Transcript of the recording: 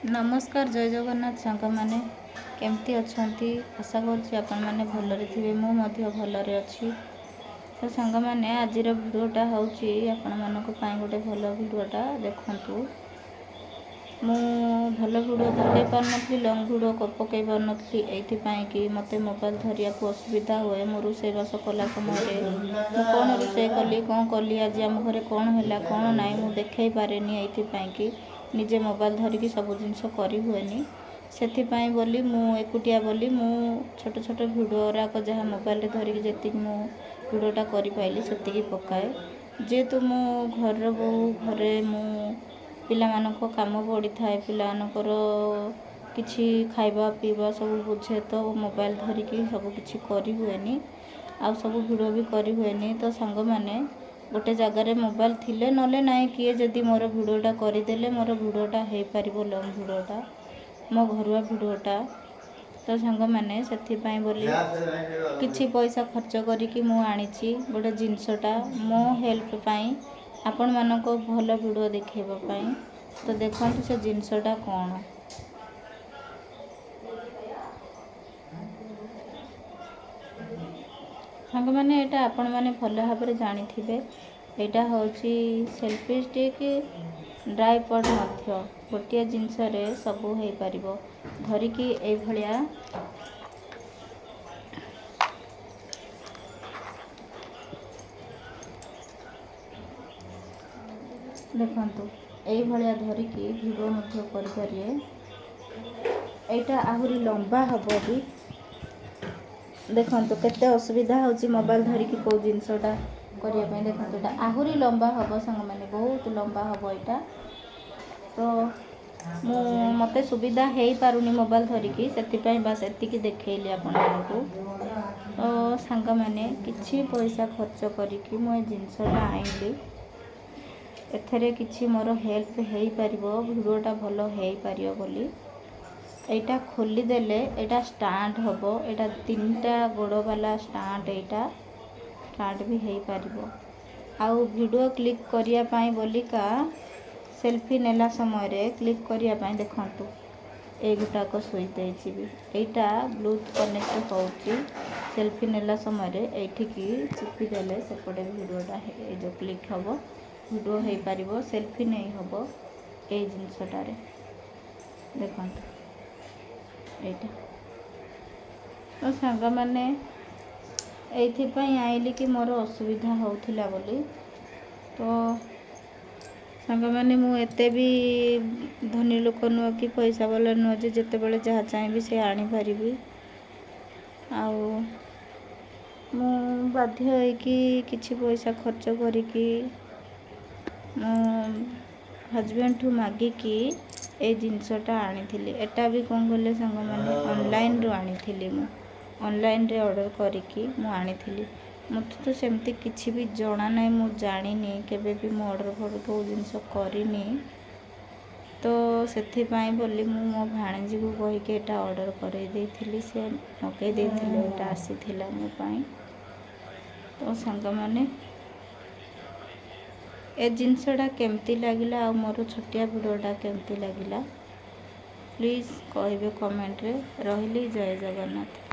नमस्कार जय जगन्नाथ सांग मैंने केमती अच्छा आशा कर भलरे थे मुझे भलरे अच्छी तो सांग मैंने आज भिडटा हूँ आपण मान गोटे भल भिडटा देखु मु भल भिड पकई पार नी लंग भिड पकई पार नी ये मत मोबाइल धरिया को असुविधा हुए मो रोसईबास कला समय कौन रोसे कली कौन कली आज आम घरे कौन है कौन ना मुझे देखई पारे ये निजे मोबाइल धरिकी सब जिनस करी हुएनी से बोली मु एकुटिया बोली मु छोट छोट भिडियो गुराक जहाँ मोबाइल धरिकी जी मु भिडटा करें से पकाए जेहेतु मु घर बो घरे मु पिला मानको काम पड़ी थाए पिला मानकर किछि खाइबा पीवा सब बुझे तो मोबाइल धरिकी सब किछि करी हुएनी आ सब भिडियो भी करी हुएनी तो सांग माने गोटे जगार मोबाइल थिले नले नाई किए जदि मोर भिडियोटा करदेले मोर भिडियोटा हो पार लंग भिडियोटा मो घरुआ भिडियोटा तो सांग मैंने से बोली किछि पैसा खर्च करिकी मु आनिछि गोटे जिनसटा मो हेल्प पाई आपण मानको भल भिडियो देखैबा पाई तो देखंतु से जिनसटा कौन सांग मैंने एटा आपण माने भल भाव जानी थे यहाँ हूँ सेल्फी स्टिक ड्राइपड गोटे जिनस सब हो पार धरिकी ये देखु ये धरिकी भिडियो करें यहाँ आहरी लंबा हम भी देखु केते असुविधा होची मोबाइल धरिकी को जिनसटा करने देखो यहाँ आहरी लंबा हम सांग मैंने बहुत लंबा हम यहाँ तो मत सुविधा हो पारुनी मोबाइल धरिकी से बास एतिकी देखली आपण को तो सांग मैंने किछि पैसा खर्च करिकी मु जिनसटा आइली एथरे किछि मोर हेल्प हो पार भिडियोटा भल हो पार बोली यहाँ खोली देले यहाँ स्टार्ट हम यहाँ 3टा गोड़ वाला स्टार्ट यहाँ स्टार्ट भी हो पार आउ वीडियो क्लिक करने बोलिका सेल्फी नेला समय क्लिक करने देखु ये गुटाक स्विच देछि भी यहाँ ब्लूटूथ कनेक्ट होची सेल्फी नेला समय एठिकी चिपी देले सेपटे वीडियोटा जो क्लिक हम वीडियो हो पार सेल्फी नहीं हम ये जिनसटारे देखु यहाँ तो सांग मैंने ये आइली कि मोर असुविधा होउथिला बोली तो सांग मैंने मु एते भी धनी लोक नुह कि पैसा वाला नुह जे जेते बेले जहाँ चाहिए से आनी पारिबी आउ मु बाध्य होइकी किछि पैसा खर्च करिकी मो हजबैंड ठू मागिकी ए जिनसटा आनी एटा भी कौन कले सांग मैंने ऑनलाइन रू आनी मु ऑनलाइन रे ऑर्डर करिकी मु आनी मत तो सेमती किछि भी जना ना मु जानिनी केबे भी मु ऑर्डर फॉर्डर को जिनस करिनी तो सेथि पाई बोली मु मो भाणीजी को कहिके एटा ऑर्डर करे देथिली से मके देथिले एटा आसीथिला मो पाई तो सांग माने ए जिनसटा केमती लागिला आ मोर छोटिया भिडियोटा केमती लागिला प्लीज कहिबे कमेंट रे रहिली जय जगन्नाथ।